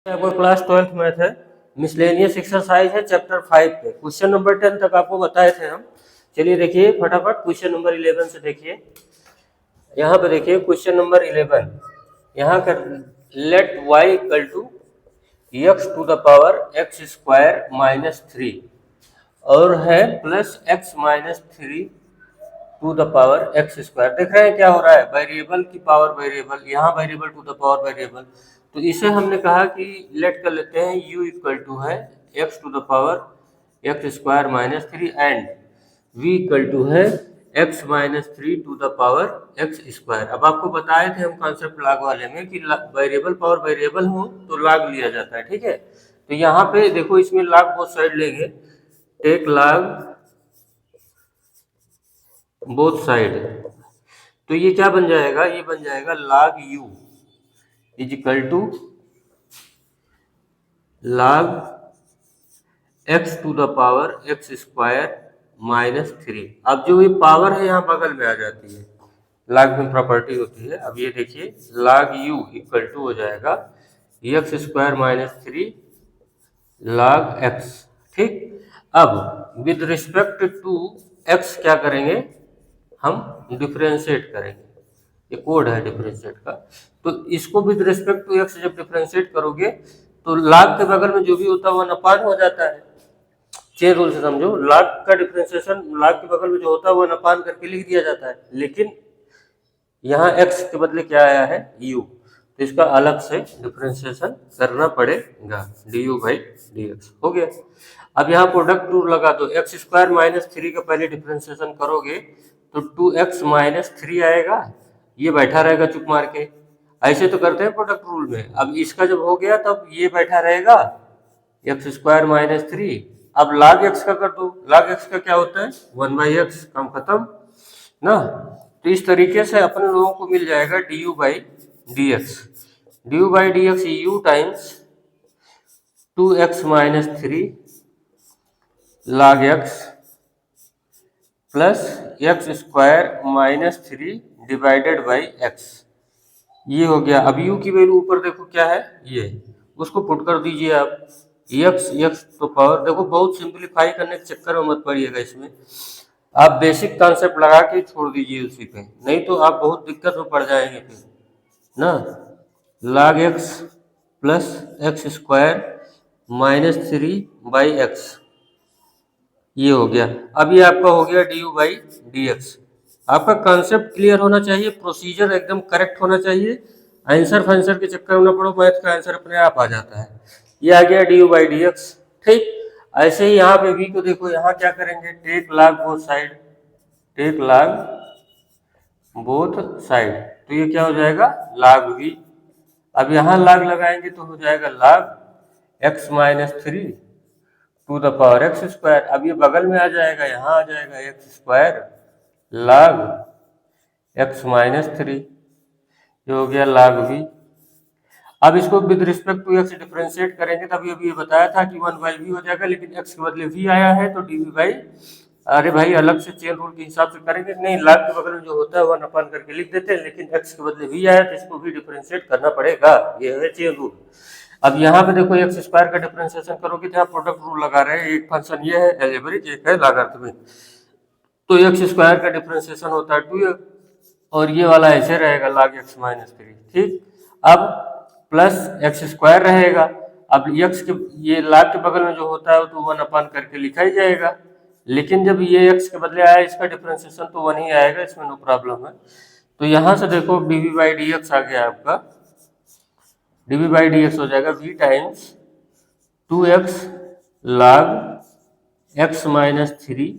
आपको class 12th math है, miscellaneous exercise है चैप्टर 5 पे। क्वेश्चन नंबर 10 तक आपको बताए थे हम। चलिए देखिए फटाफट क्वेश्चन नंबर 11 से देखिए। यहाँ पे देखिए क्वेश्चन नंबर 11, यहाँ कर let y equal to x to the power x square minus 3 और है plus x minus 3 to the power x square. देख रहे हैं क्या हो रहा है, वेरिएबल की पावर वेरिएबल, यहाँ variable to the power variable. तो इसे हमने कहा कि लेट कर लेते हैं u इक्वल टू है x to the power x square minus 3 and v equal to है x minus 3 to the power x square. अब आपको बताए थे हम कॉन्सेप्ट लाग वाले में कि वेरिएबल पावर वेरिएबल हो तो लाग लिया जाता है, ठीक है। तो यहाँ पे देखो इसमें लाग बोथ साइड लेंगे, टेक लाग बोथ साइड। तो ये क्या बन जाएगा, ये बन जाएगा log u is equal to log x to the power x square minus 3। अब जो ये पावर है यहाँ बगल में आ जाती है, log में प्रॉपर्टी होती है। अब ये देखिए log u इक्वल टू हो जाएगा x square minus 3 log x, ठीक। अब विद रिस्पेक्ट टू x क्या करेंगे, हम डिफरेंशिएट करेंगे। ये कोड है डिफरेंशिएट का। तो इसको विद रिस्पेक्ट टू एक्स जब डिफरेंशिएट करोगे तो लाग के बगल में जो भी होता है वो अपान हो जाता है। चेन रूल से समझो, लाग का डिफरेंशिएशन लाग के बगल में जो होता है वो अपान करके लिख दिया जाता है, लेकिन यहाँ एक्स के बदले क्या आया है u, तो इसका अलग से डिफरेंशिएशन करना पड़ेगा, du बाई dx हो गया। अब यहाँ प्रोडक्ट रूल लगा दो, एक्स स्क्वायर माइनस 3 का पहले डिफरेंशिएशन करोगे तो 2x माइनस 3 आएगा, ये बैठा रहेगा चुप मार के, ऐसे तो करते हैं प्रोडक्ट रूल में। अब इसका जब हो गया तब ये बैठा रहेगा एक्स स्क्वायर माइनस 3। अब log x का कर दो, log x का क्या होता है 1/x, काम खत्म ना। तो इस तरीके से अपने लोगों को मिल जाएगा du by d x u times 2x minus 3 log x plus x square minus 3 divided by x, ये हो गया। अब u की वैल्यू ऊपर देखो क्या है, ये उसको पुट कर दीजिए आप, एक्स तो पावर देखो, बहुत सिंप्लीफाई करने के चक्कर में मत पड़िएगा इसमें, आप बेसिक कॉन्सेप्ट लगा के छोड़ दीजिए उसी पे, नहीं तो आप बहुत दिक्कत में पड़ जाएंगे फिर ना। log x plus x square minus 3 by x, ये हो गया। अब ये आपका हो गया du बाई डी एक्स। आपका कॉन्सेप्ट क्लियर होना चाहिए, प्रोसीजर एकदम करेक्ट होना चाहिए, आंसर फैंसर के चक्कर में ना पड़ो, मैथ का आंसर अपने आप आ जाता है। ये आ गया du बाई डी एक्स, ठीक। ऐसे ही यहाँ पे v को देखो, यहाँ क्या करेंगे, take log both side, take log both side, तो ये क्या हो जाएगा log v। अब यहाँ log लगाएंगे तो हो जाएगा log x minus 3 to the power x square. अब ये बगल में आ जाएगा, यहाँ आ जाएगा x square log x minus 3, ये हो गया log v। अब इसको with respect to x differentiate करेंगे, तभी अभी ये बताया था कि 1/v हो जाएगा, लेकिन x के बदले v आया है तो dv बाई, अरे भाई अलग से चेन रूल के हिसाब से करेंगे, नहीं log के बगल में जो होता है 1 अपान करके लिख देते हैं, लेकिन x के बदले v आया तो इसको भी डिफरेंशिएट करना पड़ेगा, ये है चेन रूल। अब यहाँ पे देखो एक्स स्क्वायर का डिफरेंशिएशन करोगे तो यहाँ प्रोडक्ट रूल लगा रहे हैं, एक फंक्शन ये है एल्जेब्रिक, एक है लॉगरिथमिक, तो एक्स स्क्वायर का डिफरेंशिएशन होता है 2x और ये वाला ऐसे रहेगा log x माइनस 3, ठीक। अब प्लस एक्स स्क्वायर रहेगा, अब x के ये log के बगल में जो होता है तो 1 अपान करके लिखा ही जाएगा, लेकिन जब ये x के बदले आया इसका डिफरेंशिएशन तो 1 ही आएगा, इसमें नो प्रॉब्लम है। तो यहाँ से देखो dv बाई डी एक्स आ गया आपका, dv बाई डी एक्स हो जाएगा v times 2x log x minus 3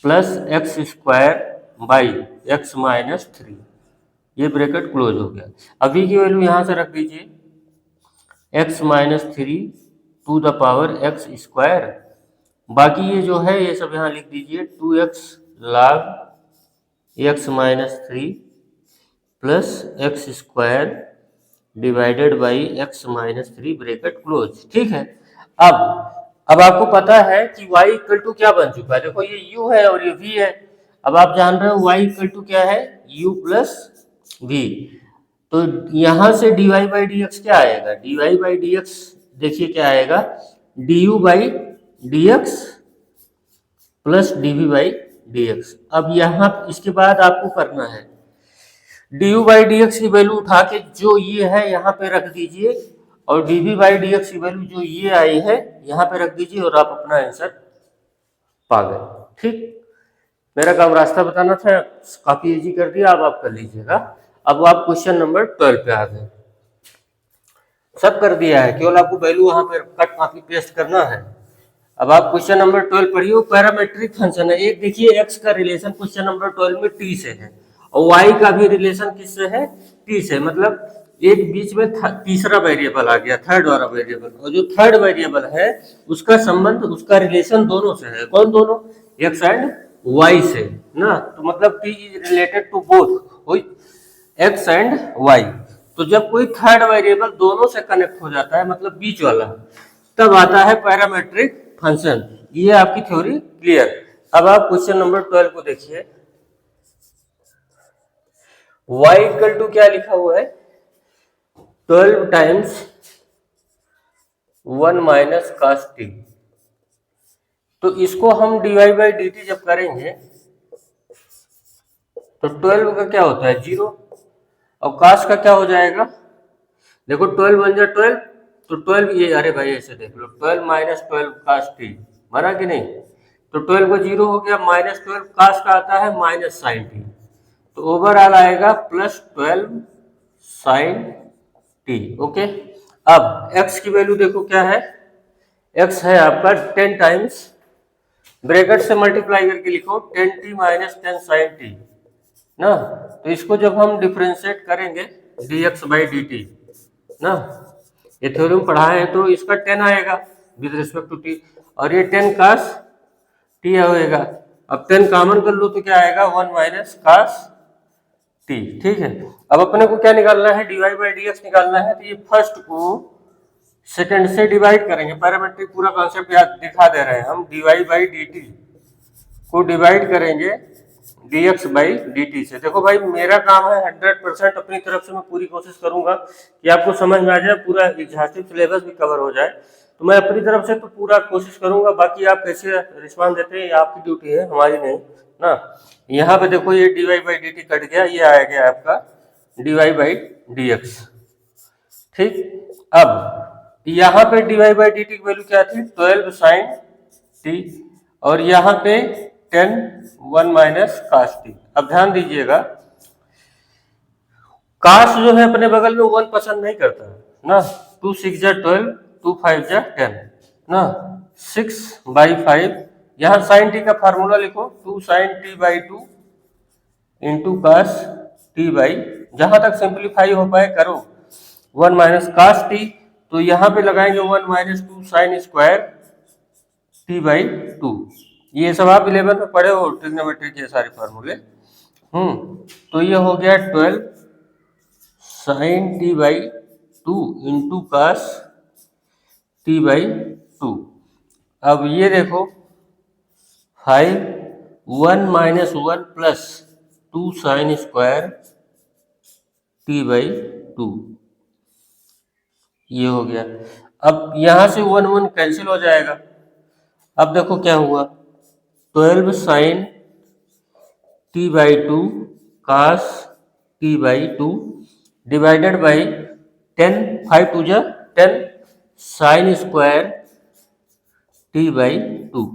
plus x square by x minus 3, ये ब्रैकेट क्लोज हो गया। अब v की वैल्यू यहाँ से रख दीजिए, x minus 3 to the power x square, बाकी ये जो है ये सब यहाँ लिख दीजिए 2x log x minus 3 plus x square divided by x minus 3 bracket close, ठीक है। अब आपको पता है कि y इक्वल टू क्या बन चुका है, देखो ये u है और ये v है। अब आप जान रहे हो y इक्वल टू क्या है, u प्लस v। तो यहां से dy बाई डी एक्स क्या आएगा, dy बाई डी एक्स देखिए क्या आएगा, du by d x plus dv by d x. अब यहाँ इसके बाद आपको करना है du बाई डी एक्स की वैल्यू उठा के जो ये है यहाँ पे रख दीजिए, और dv बाई डी एक्स की वैल्यू जो ये आई है यहाँ पे रख दीजिए, और आप अपना आंसर पा गए। ठीक, मेरा काम रास्ता बताना था, काफी इजी कर दिया, अब आप कर लीजिएगा। अब आप क्वेश्चन नंबर 12 पे आ गए, सब कर दिया है, केवल आपको वैल्यू वहां पर कट कॉपी पेस्ट करना है। अब आप क्वेश्चन नंबर 12 पढ़िए, पैरामेट्रिक फंक्शन है। एक देखिए x का रिलेशन क्वेश्चन नंबर 12 में t से है, और y का भी रिलेशन किससे है, t से। मतलब एक बीच में तीसरा वेरिएबल आ गया, थर्ड वाला वेरिएबल, और जो थर्ड वेरिएबल है उसका संबंध, उसका रिलेशन दोनों से है। कौन दोनों, x एंड y से ना। तो मतलब t is related to both x and y। तो जब कोई थर्ड वेरिएबल दोनों से कनेक्ट हो जाता है, मतलब बीच वाला, तब आता है पैरामेट्रिक फंक्शन। ये आपकी थ्योरी क्लियर। अब आप क्वेश्चन नंबर 12 को देखिए, y इक्वल टू क्या लिखा हुआ है, 12 टाइम्स 1 माइनस cos t। तो इसको हम dy बाई डी टी जब करेंगे तो 12 का क्या होता है 0, और cos का क्या हो जाएगा, देखो 12 बन जाए 12, तो 12 ये, अरे भाई ऐसे देख लो, 12 माइनस 12 cos t बना कि नहीं। तो 12 को 0 हो गया, माइनस 12 cos का आता है माइनस साइन टी, तो ओवरऑल आएगा प्लस 12 साइन टी। ओके, अब x की वैल्यू देखो क्या है, x है आपका 10 टाइम्स, ब्रैकेट से मल्टीप्लाई करके लिखो 10t माइनस 10 साइन टी ना। तो इसको जब हम डिफरेंशिएट करेंगे dx बाई डी टी ना, ये थ्योरम पढ़ा है, तो इसका 10 आएगा विद रिस्पेक्ट टू t, और ये 10 cos t होएगा। अब 10 कॉमन कर लो तो क्या आएगा 1 माइनस cos t। ठीक है, अब अपने को क्या निकालना है, dy बाई डी एक्स निकालना है। तो ये फर्स्ट को सेकंड से डिवाइड करेंगे, पैरामेट्रिक पूरा कॉन्सेप्ट याद दिखा दे रहे हैं हम, dy बाई डी टी को डिवाइड करेंगे dx बाई डी टी से। देखो भाई, मेरा काम है 100% अपनी तरफ से मैं पूरी कोशिश करूंगा कि आपको समझ में आ जाए, पूरा एग्जॉस्टिव सिलेबस भी कवर हो जाए। तो मैं अपनी तरफ से तो पूरा कोशिश करूंगा, बाकी आप कैसे रिस्पॉन्स देते हैं ये आपकी ड्यूटी है, हमारी नहीं ना। यहाँ पे देखो ये dy by D T cut गया, ये आ गया आपका dy बाई डी एक्स। ठीक, अब यहाँ पे dy बाई डी टी की वैल्यू क्या थी 12 साइन टी, और यहाँ पे 10 1 माइनस cos t। अब ध्यान दीजिएगा, cos जो है अपने बगल में 1 पसंद नहीं करता ना, 2 6 जा 12, 2 5 जा 10 ना, 6 बाई 5। यहाँ साइन टी का फार्मूला लिखो, 2 sine t by 2 into cos t by, जहां तक सिंप्लीफाई हो पाए करो, 1 माइनस cos t। तो यहाँ पे लगाएंगे 1 minus 2 sine square t by 2। ये सब आप 11 में पढ़े हो ट्रिग्नोमेट्री के सारे फार्मूले। तो ये हो गया 12 sine t by 2 into cos t by 2। अब ये देखो 5 1 minus 1 plus 2 sine square t by 2, ये हो गया। अब यहां से 1 1 कैंसिल हो जाएगा। अब देखो क्या हुआ, 12 sine t by 2 cos t by 2 divided by 10, 5 2 जा 10 साइन स्क्वायर t बाई 2।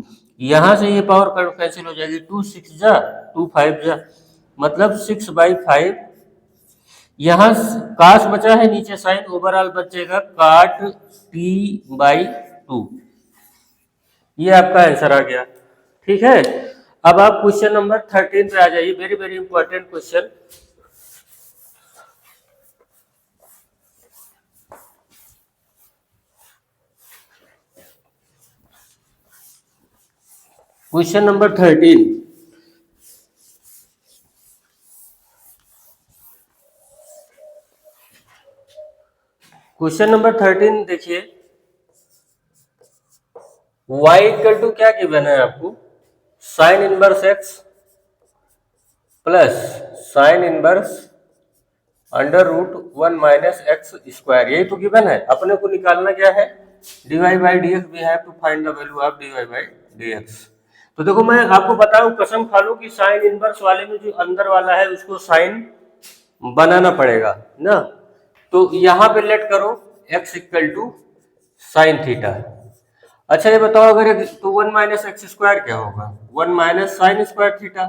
यहाँ से ये पावर कैंसिल हो जाएगी, 2 6 जा 2 5 जा, मतलब 6 बाई 5। यहाँ cos बचा है, नीचे साइन, ओवरऑल बचेगा cot t बाई 2। ये आपका आंसर आ गया। ठीक है, अब आप क्वेश्चन नंबर 13 पे आ जाइए, very very important question. Question number 13, question number 13 देखिए, y इक्वल टू क्या गिवन है आपको, sine inverse x plus sine inverse under root 1 minus x square, यही तो गिवन है, अपने को निकालना क्या है, dy by d x, we have to find the value of dy by d x. तो देखो मैं आपको बताऊं, कसम खा लूं कि साइन इनवर्स वाले में जो अंदर वाला है उसको साइन बनाना पड़ेगा ना। तो यहाँ पे लेट करो x equal to sine theta. अच्छा ये बताओ, अगर तो 1 माइनस एक्स स्क्वायर क्या होगा, 1 माइनस साइन स्क्वायर थीटा,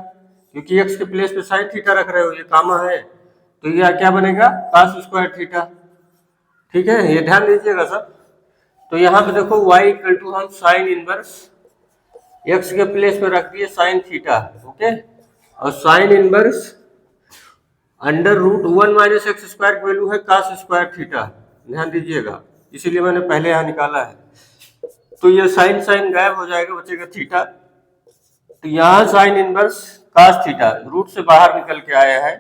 क्योंकि x के प्लेस पे साइन थीटा रख रहे हो, ये कामा है, तो यह क्या बनेगा, cos स्क्वायर थीटा। ठीक है, ये ध्यान दीजिएगा सब। तो यहाँ पे देखो y इक्वल टू हम साइन इनवर्स x के प्लेस पे रख दिए साइन थीटा, ओके, और sine inverse under root 1 minus x square की वैल्यू है cos स्क्वायर थीटा, ध्यान दीजिएगा, इसीलिए मैंने पहले यहाँ निकाला है। तो ये साइन साइन गायब हो जाएगा, बचेगा थीटा। तो यहाँ sine inverse cos theta root से बाहर निकल के आया है,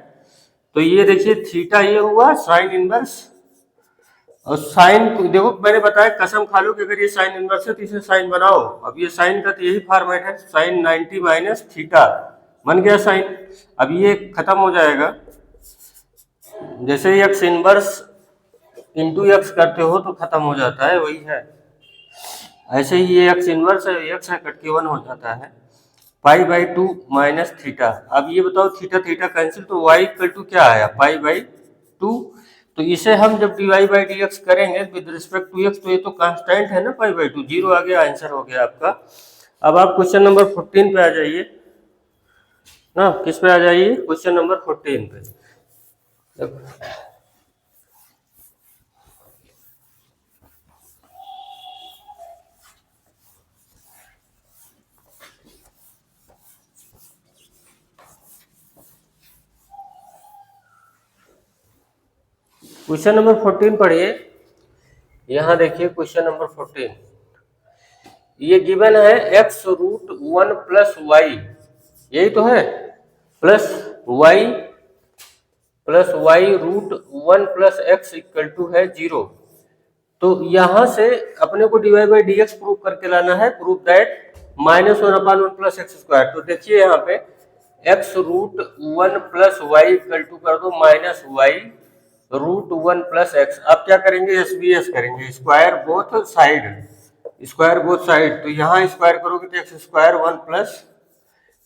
तो ये देखिए थीटा ये हुआ साइन इनवर्स, और साइन देखो मैंने बताया कसम खा लो कि अगर ये साइन इनवर्स है तो इसे साइन बनाओ। अब ये साइन का तो यही फॉर्मेट है, साइन 90 माइनस थीटा बन गया साइन। अब ये खत्म हो जाएगा, जैसे ही एक्स इनवर्स इंटू एक्स करते हो तो खत्म हो जाता है, वही है। ऐसे ही ये एक्स इनवर्स है, एक्स है, कट के 1 हो जाता है, पाई बाई 2 माइनस थीटा। अब ये बताओ थीटा थीटा कैंसिल, तो y इक्वल टू क्या आया, पाई बाई 2। तो इसे हम जब dy बाई डी एक्स करेंगे विद रिस्पेक्ट टू x, तो ये तो कांस्टेंट है ना, पाई बाई 2, जीरो आ गया, आंसर हो गया आपका। अब आप क्वेश्चन नंबर 14 पे आ जाइए ना, किस पे आ जाइए, क्वेश्चन नंबर 14 पे। क्वेश्चन नंबर 14 पढ़िए, यहाँ देखिए क्वेश्चन नंबर 14, ये गिवन है x रूट 1 प्लस वाई, यही तो है, plus y root 1 plus x equal to है 0। तो यहाँ से अपने को dy by d x prove करके लाना है, prove that -1/1 plus x square. तो देखिए यहाँ पे x root 1 plus y equal to कर दो minus y root 1 plus x. आप क्या करेंगे, एसबीएस करेंगे, square both side, square both side. तो यहाँ स्क्वायर करोगे तो एक्स स्क्वायर 1 प्लस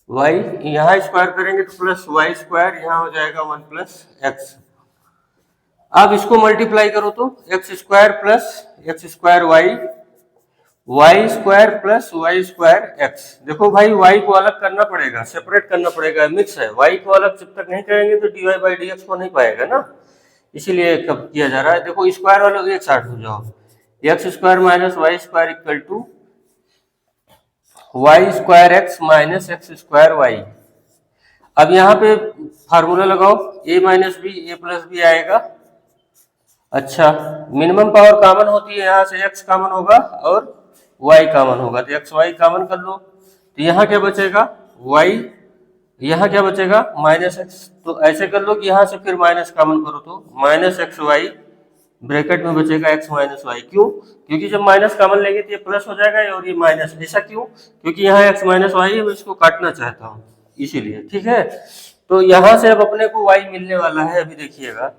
वाई, यहाँ स्क्वायर करेंगे तो प्लस वाई स्क्वायर, यहाँ हो जाएगा 1 प्लस एक्स। अब इसको मल्टीप्लाई करो तो x square plus x square y square plus y square x. देखो भाई वाई को अलग करना पड़ेगा, सेपरेट करना पड़ेगा, मिक्स है, वाई को अलग जब तक नहीं करेंगे तो d y by d x को नहीं पाएगा ना, इसीलिए कब किया जा रहा है। देखो स्क्वायर वाले एक साइड हो जाओ, x square minus y square equal to y square x minus x square y. अब यहाँ पे फार्मूला लगाओ, a minus b a plus b आएगा। अच्छा मिनिमम पावर कॉमन होती है, यहाँ से x कॉमन होगा और y कॉमन होगा, तो x y कॉमन कर लो, तो यहाँ क्या बचेगा y, यहाँ क्या बचेगा माइनस एक्स। तो ऐसे कर लो कि यहाँ से फिर माइनस कॉमन करो तो माइनस एक्स वाई ब्रैकेट में बचेगा x माइनस वाई। क्यों, क्योंकि जब माइनस कॉमन लेंगे तो ये प्लस हो जाएगा और ये माइनस। ऐसा क्यों, क्योंकि यहाँ x माइनस वाई है, मैं इसको काटना चाहता हूँ इसीलिए। ठीक है, तो यहाँ से अब अपने को y मिलने वाला है, अभी देखिएगा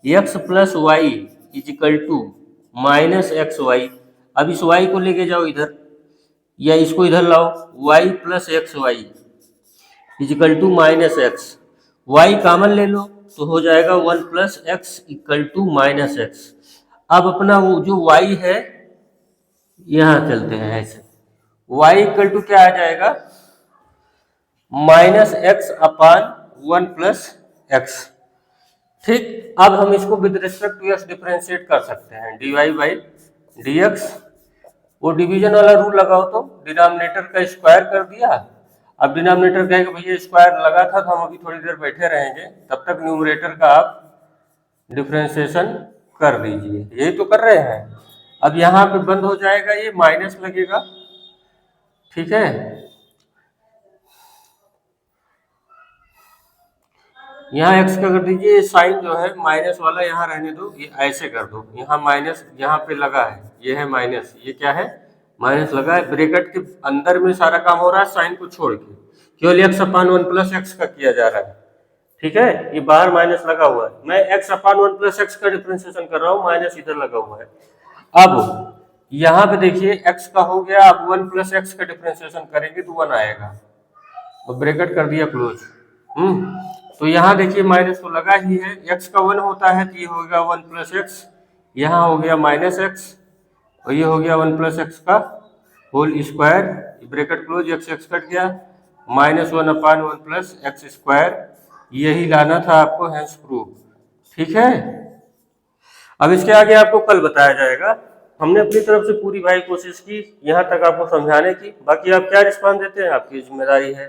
x प्लस y is equal to minus x y. अब इस y को लेके जाओ इधर, या इसको इधर लाओ, y plus x y is equal to minus x, y common ले लो तो हो जाएगा 1 plus x equal to minus x. अब अपना वो जो y है यहाँ चलते हैं ऐसे, y इक्वल टू क्या आ जाएगा minus x upon 1 plus x. ठीक, अब हम इसको with respect to x differentiate कर सकते हैं, dy बाई डी एक्स। वो डिवीजन वाला रूल लगाओ तो डिनोमिनेटर का स्क्वायर कर दिया। अब डिनोमिनेटर कहेगा भैया स्क्वायर लगा था, तो हम अभी थोड़ी देर बैठे रहेंगे, तब तक न्यूमरेटर का आप डिफरेंशिएशन कर दीजिए, यही तो कर रहे हैं। अब यहाँ पे बंद हो जाएगा, ये माइनस लगेगा, ठीक है। यहाँ x का कर दीजिए, साइन जो है माइनस वाला यहाँ रहने दो, ये ऐसे कर दो, यहाँ माइनस यहाँ पे लगा है, ये है माइनस, ये क्या है माइनस लगा है, ब्रैकेट के अंदर में सारा काम हो रहा है साइन को छोड़ के, केवल x अपान 1 प्लस एक्स का किया जा रहा है। ठीक है, ये बाहर माइनस लगा हुआ है, मैं x अपान 1 प्लस एक्स का डिफरेंशिएशन कर रहा हूँ, माइनस इधर लगा हुआ है। अब यहाँ पे देखिए x का हो गया, अब 1 प्लस एक्स का डिफरेंशिएशन करेंगे तो 1 आएगा, और ब्रैकेट कर दिया क्लोज। तो यहाँ देखिए माइनस तो लगा ही है, x का 1 होता है तो ये हो गया 1 प्लस एक्स, यहाँ हो गया माइनस एक्स, और ये हो गया 1 प्लस एक्स का whole square, bracket close, x x cut गया, minus 1 upon 1 plus x square, यही लाना था आपको, हैंस प्रूफ। ठीक है, अब इसके आगे आपको कल बताया जाएगा। हमने अपनी तरफ से पूरी भाई कोशिश की यहाँ तक आपको समझाने की, बाकी आप क्या रिस्पॉन्स देते हैं आपकी जिम्मेदारी है।